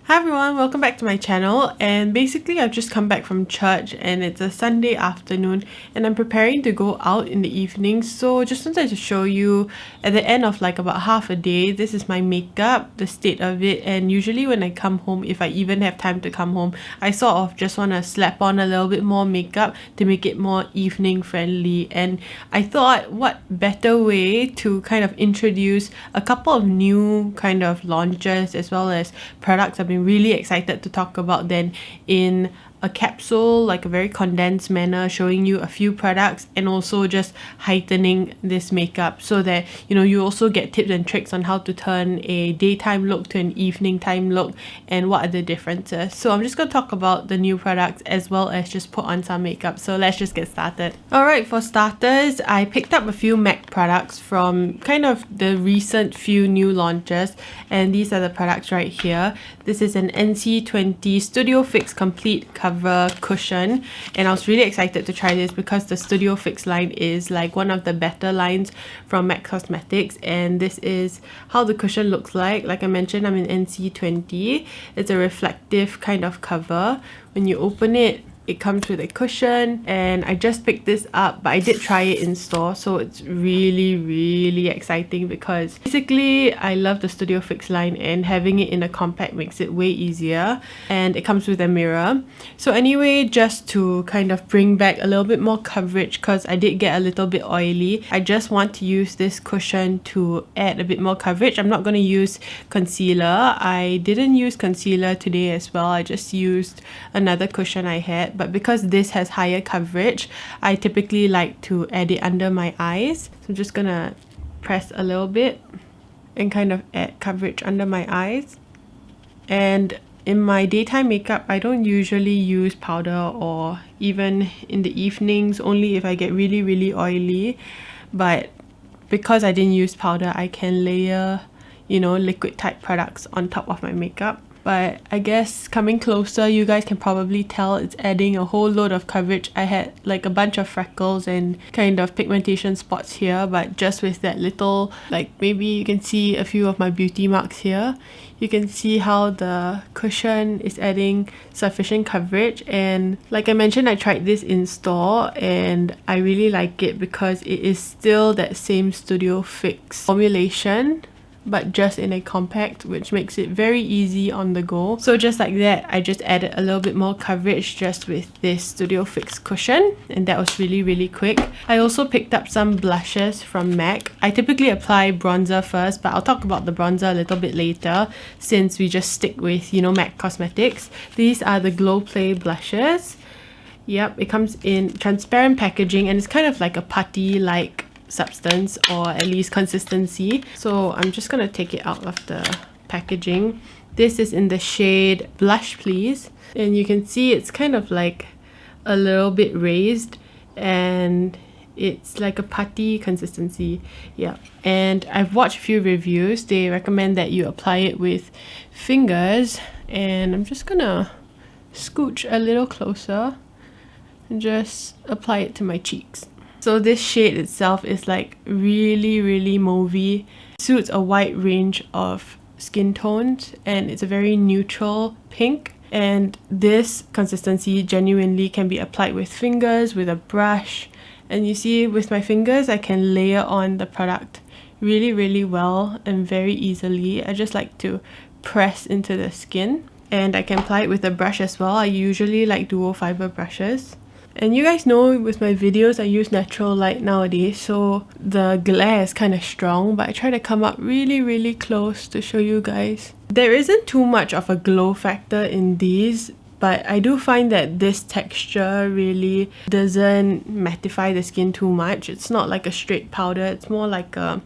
Hi everyone, welcome back to my channel. And basically I've just come back from church and it's a Sunday afternoon and I'm preparing to go out in the evening. So just wanted to show you at the end of like about half a day, this is my makeup, the state of it. And usually when I come home, if I even have time to come home, I sort of just want to slap on a little bit more makeup to make it more evening friendly. And I thought what better way to kind of introduce a couple of new kind of launches as well as products I've been really excited to talk about than in a capsule, like a very condensed manner, showing you a few products and also just heightening this makeup so that you also get tips and tricks on how to turn a daytime look to an evening time look and what are the differences. So I'm just going to talk about the new products as well as just put on some makeup. So let's just get started. Alright, for starters, I picked up a few MAC products from kind of the recent few new launches, and these are the products right here. This is an NC20 Studio Fix Complete Cover Cushion, and I was really excited to try this because the Studio Fix line is like one of the better lines from MAC Cosmetics, and this is how the cushion looks like. Like I mentioned, I'm in NC20. It's a reflective kind of cover. When you open it, it comes with a cushion, and I just picked this up, but I did try it in store, so it's really exciting because basically I love the Studio Fix line and having it in a compact makes it way easier, and it comes with a mirror. So anyway, just to kind of bring back a little bit more coverage because I did get a little bit oily, I just want to use this cushion to add a bit more coverage. I'm not going to use concealer. I didn't use concealer today as well. I just used another cushion I had. But because this has higher coverage, I typically like to add it under my eyes. So I'm just gonna press a little bit and kind of add coverage under my eyes. And in my daytime makeup, I don't usually use powder, or even in the evenings, only if I get really oily. But because I didn't use powder, I can layer, liquid type products on top of my makeup. But I guess coming closer, you guys can probably tell it's adding a whole load of coverage. I had like a bunch of freckles and kind of pigmentation spots here, but just with that little, like maybe you can see a few of my beauty marks here. You can see how the cushion is adding sufficient coverage, and like I mentioned, I tried this in store and I really like it because it is still that same Studio Fix formulation, but just in a compact, which makes it very easy on the go. So just like that, I just added a little bit more coverage just with this Studio Fix cushion, and that was really quick. I also picked up some blushes from MAC. I typically apply bronzer first, but I'll talk about the bronzer a little bit later since we just stick with, MAC Cosmetics. These are the Glowblade blushes. Yep, it comes in transparent packaging and it's kind of like a putty-like substance, or at least consistency. So I'm just gonna take it out of the packaging. This is in the shade Blush Please, and you can see it's kind of like a little bit raised and it's like a putty consistency. Yeah, and I've watched a few reviews. They recommend that you apply it with fingers, and I'm just gonna scooch a little closer and just apply it to my cheeks. So this shade itself is like really mauvey, suits a wide range of skin tones, and it's a very neutral pink. And this consistency genuinely can be applied with fingers, with a brush, and you see with my fingers I can layer on the product really well and very easily. I just like to press into the skin, and I can apply it with a brush as well. I usually like dual fiber brushes. And you guys know with my videos I use natural light nowadays, so the glare is kind of strong, but I try to come up really close to show you guys. There isn't too much of a glow factor in these, but I do find that this texture really doesn't mattify the skin too much. It's not like a straight powder, it's more like a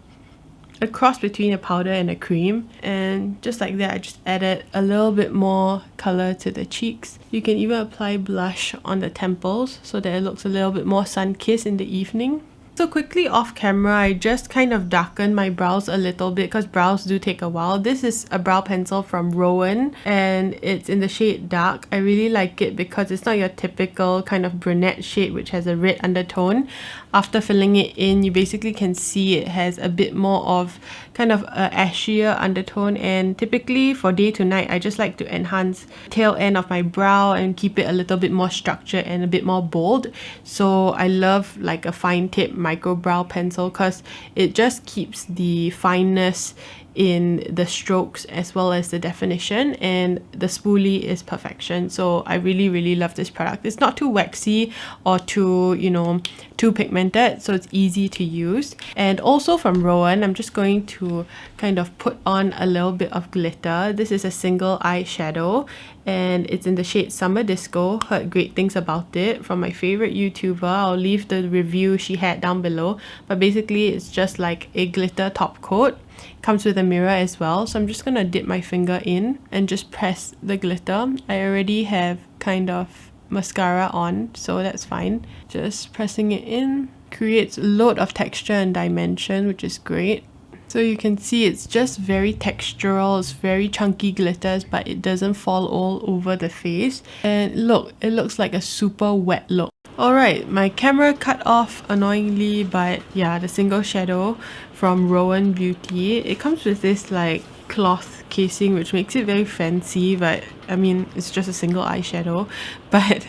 cross between a powder and a cream. And just like that, I just added a little bit more color to the cheeks. You can even apply blush on the temples so that it looks a little bit more sun-kissed in the evening. So quickly off camera, I just kind of darkened my brows a little bit because brows do take a while. This is a brow pencil from Roen and it's in the shade dark. I really like it because it's not your typical kind of brunette shade which has a red undertone. After filling it in, you basically can see it has a bit more of kind of a ashier undertone, and typically for day to night, I just like to enhance tail end of my brow and keep it a little bit more structured and a bit more bold. So I love like a fine tip micro brow pencil because it just keeps the fineness in the strokes as well as the definition, and the spoolie is perfection. So I really love this product. It's not too waxy or too, you know, too pigmented, so it's easy to use. And also from Roen, I'm just going to kind of put on a little bit of glitter. This is a single eyeshadow and it's in the shade Summer Disco. Heard great things about it from my favorite YouTuber. I'll leave the review she had down below, but basically it's just like a glitter top coat. Comes with a mirror as well, so I'm just gonna dip my finger in and just press the glitter. I already have kind of mascara on, so that's fine. Just pressing it in creates a lot of texture and dimension, which is great. So you can see it's just very textural, it's very chunky glitters, but it doesn't fall all over the face. And look, it looks like a super wet look. Alright, my camera cut off annoyingly, but yeah, the single shadow from Roen Beauty. It comes with this like cloth casing which makes it very fancy, but I mean it's just a single eyeshadow. But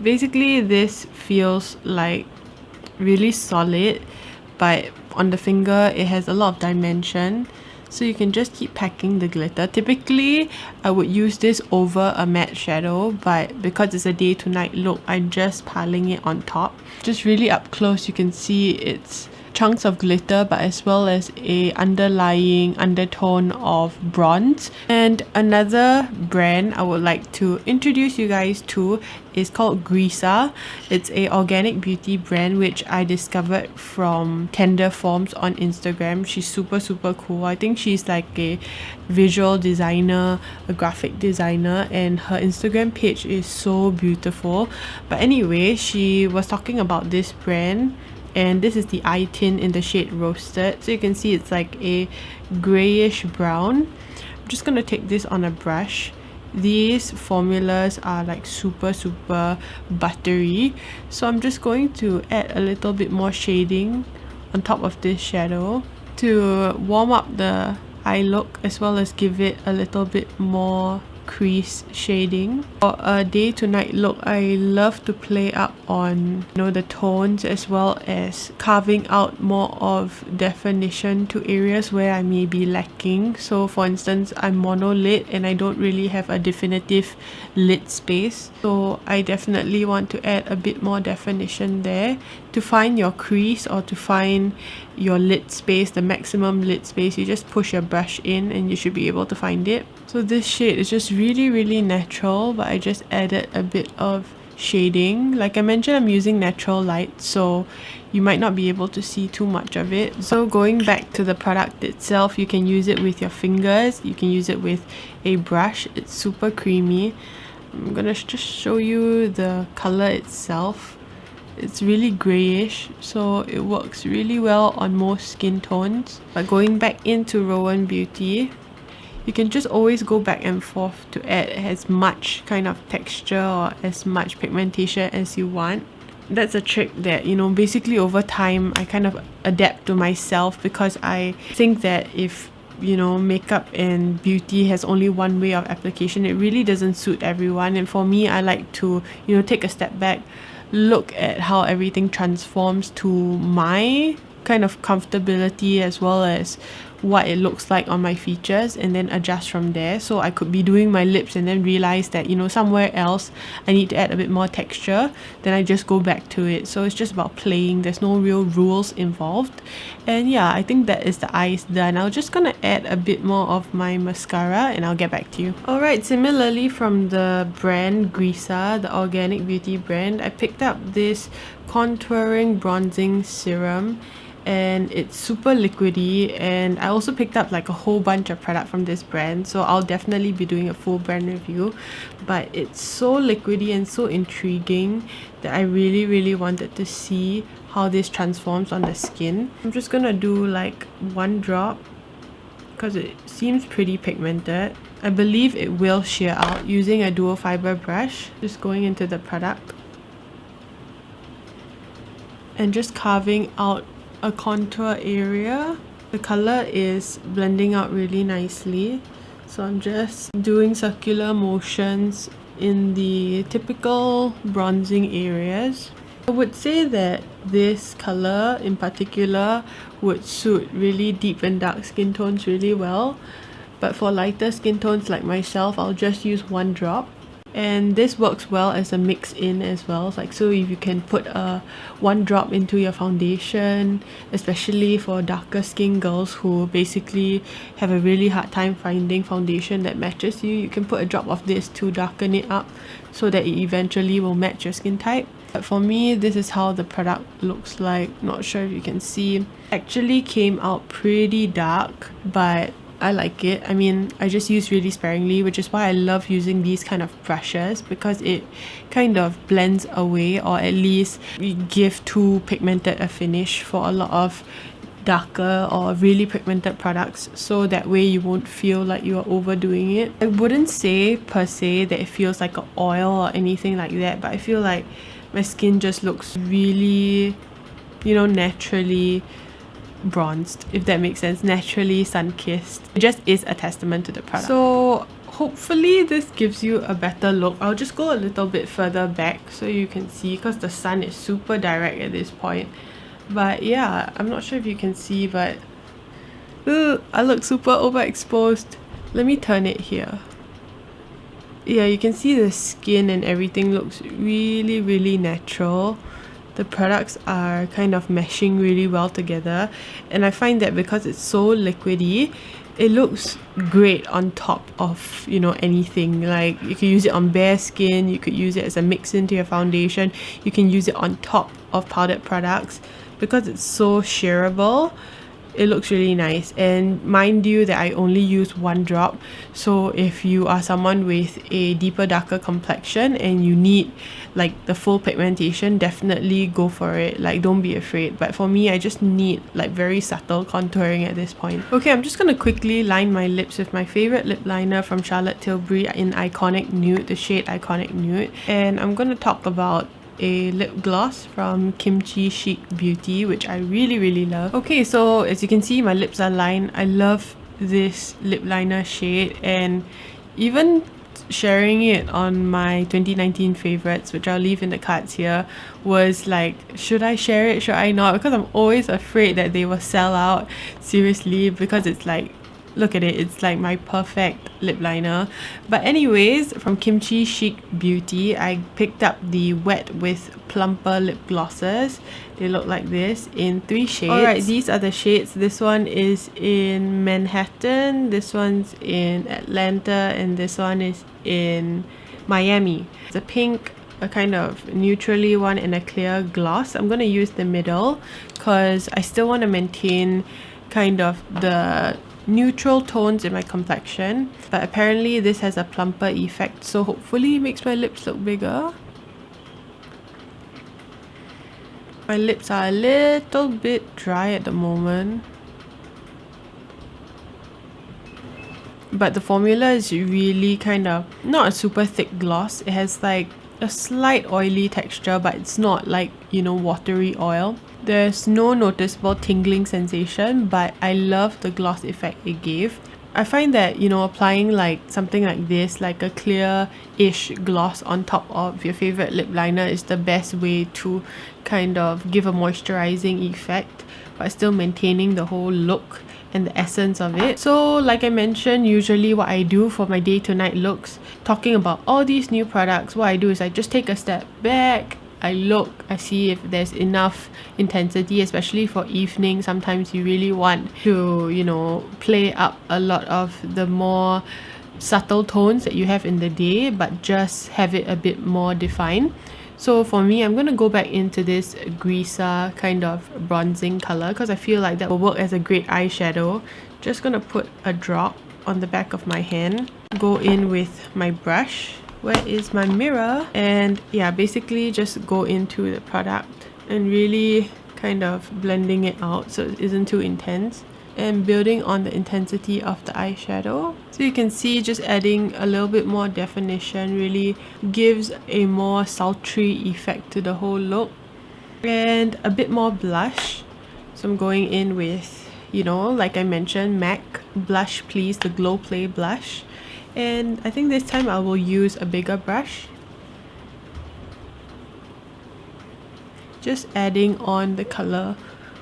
basically this feels like really solid, but on the finger it has a lot of dimension, so you can just keep packing the glitter. Typically I would use this over a matte shadow, but because it's a day to night look, I'm just piling it on top. Just really up close you can see it's chunks of glitter, but as well as a underlying undertone of bronze. And another brand I would like to introduce you guys to is called Griesa. It's a organic beauty brand which I discovered from Tender Forms on Instagram. She's super cool. I think she's like a visual designer, a graphic designer, and her Instagram page is so beautiful. But anyway, she was talking about this brand, and this is the eye tint in the shade Roasted. So you can see it's like a grayish brown. I'm just gonna take this on a brush. These formulas are like super buttery, so I'm just going to add a little bit more shading on top of this shadow to warm up the eye look, as well as give it a little bit more crease shading. For a day to night look, I love to play up on, you know, the tones, as well as carving out more of definition to areas where I may be lacking. So for instance, I'm monolid and I don't really have a definitive lid space, so I definitely want to add a bit more definition there. To find your crease or to find your lid space, the maximum lid space, you just push your brush in and you should be able to find it. So this shade is just really natural, but I just added a bit of shading. Like I mentioned, I'm using natural light, so you might not be able to see too much of it. So going back to the product itself, you can use it with your fingers, you can use it with a brush. It's super creamy. I'm gonna just show you the color itself. It's really grayish, so it works really well on most skin tones. But going back into Roen Beauty, you can just always go back and forth to add as much kind of texture or as much pigmentation as you want. That's a trick that, you know, basically over time I kind of adapt to myself, because I think that if, you know, makeup and beauty has only one way of application, it really doesn't suit everyone. And for me, I like to, you know, take a step back, look at how everything transforms to my kind of comfortability as well as what it looks like on my features, and then adjust from there. So I could be doing my lips and then realize that, you know, somewhere else I need to add a bit more texture, then I just go back to it. So it's just about playing. There's no real rules involved. And yeah, I think that is the eyes done. I'm just gonna add a bit more of my mascara and I'll get back to you. Alright, similarly from the brand Griesa, the organic beauty brand, I picked up this contouring bronzing serum. and it's super liquidy, and I also picked up like a whole bunch of product from this brand, so I'll definitely be doing a full brand review. But it's so liquidy and so intriguing that I really wanted to see how this transforms on the skin. I'm just gonna do like one drop because it seems pretty pigmented. I believe it will sheer out using a dual fiber brush. Just going into the product and just carving out a contour area. The color is blending out really nicely, so I'm just doing circular motions in the typical bronzing areas. I would say that this color in particular would suit really deep and dark skin tones really well, but for lighter skin tones like myself, I'll just use one drop. And this works well as a mix in as well, like so if you can put one drop into your foundation, especially for darker skin girls who basically have a really hard time finding foundation that matches you, you can put a drop of this to darken it up so that it eventually will match your skin type. But for me, this is how the product looks like. Not sure if you can see. Actually came out pretty dark, but I like it. I mean, I just use really sparingly, which is why I love using these kind of brushes, because it kind of blends away, or at least give too pigmented a finish for a lot of darker or really pigmented products, so that way you won't feel like you are overdoing it. I wouldn't say per se that it feels like an oil or anything like that, but I feel like my skin just looks really, you know, naturally bronzed, if that makes sense, naturally sun-kissed. It just is a testament to the product. So hopefully this gives you a better look. I'll just go a little bit further back so you can see, because the sun is super direct at this point. But yeah, I'm not sure if you can see, but I look super overexposed. Let me turn it here. Yeah, you can see the skin and everything looks really natural. The products are kind of meshing really well together, and I find that because it's so liquidy, it looks great on top of, you know, anything. Like you can use it on bare skin, you could use it as a mix into your foundation, you can use it on top of powdered products. Because it's so shearable, it looks really nice. And mind you that I only use one drop, so if you are someone with a deeper, darker complexion and you need like the full pigmentation, definitely go for it. Like, don't be afraid. But for me, I just need like very subtle contouring at this point. Okay, I'm just gonna quickly line my lips with my favorite lip liner from Charlotte Tilbury in Iconic Nude, the shade Iconic Nude. And I'm gonna talk about a lip gloss from Kimchi Chic Beauty, which I really love. Okay, so as you can see, my lips are lined. I love this lip liner shade, and even sharing it on my 2019 favorites, which I'll leave in the cards here, was like, should I share it, should I not? Because I'm always afraid that they will sell out, seriously, because it's like, look at it, it's like my perfect lip liner. But anyways, from Kimchi Chic Beauty, I picked up the Wet with Plumper lip glosses. They look like this in 3 shades. Alright, these are the shades. This one is in Manhattan, this one's in Atlanta, and this one is in Miami. It's a pink, a kind of neutrally one, and a clear gloss. I'm going to use the middle because I still want to maintain kind of the neutral tones in my complexion, but apparently this has a plumper effect, so hopefully it makes my lips look bigger. My lips are a little bit dry at the moment, but the formula is really kind of not a super thick gloss. It has like a slight oily texture, but it's not like, you know, watery oil. There's no noticeable tingling sensation, but I love the gloss effect it gave. I find that, you know, applying like something like this, like a clear-ish gloss on top of your favorite lip liner, is the best way to kind of give a moisturizing effect, but still maintaining the whole look and the essence of it. So like I mentioned, usually what I do for my day to night looks, talking about all these new products, what I do is I just take a step back, I look, I see if there's enough intensity, especially for evening. Sometimes you really want to, you know, play up a lot of the more subtle tones that you have in the day, but just have it a bit more defined. So for me, I'm going to go back into this Griesa kind of bronzing color because I feel like that will work as a great eyeshadow. Just going to put a drop on the back of my hand. Go in with my brush. Where is my mirror? And yeah, basically just go into the product and really kind of blending it out so it isn't too intense, and building on the intensity of the eyeshadow. So you can see just adding a little bit more definition really gives a more sultry effect to the whole look. And a bit more blush. So I'm going in with, you know, like I mentioned, MAC Blush Please, the Glowblade Blush. And I think this time I will use a bigger brush. Just adding on the color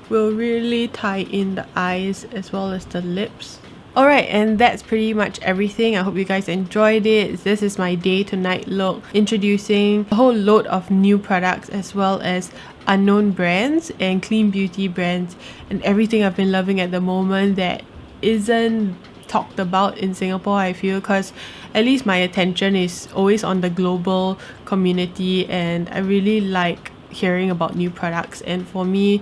will really tie in the eyes as well as the lips. Alright, and that's pretty much everything. I hope you guys enjoyed it. This is my day to night look, introducing a whole load of new products as well as unknown brands and clean beauty brands and everything I've been loving at the moment that isn't talked about in Singapore, I feel, because at least my attention is always on the global community, and I really like hearing about new products. And for me,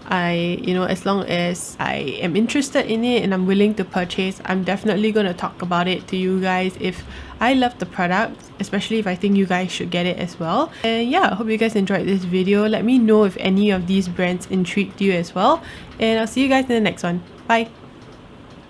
as long as I am interested in it and I'm willing to purchase, I'm definitely going to talk about it to you guys if I love the product, especially if I think you guys should get it as well. And yeah, I hope you guys enjoyed this video. Let me know if any of these brands intrigued you as well, and I'll see you guys in the next one. Bye.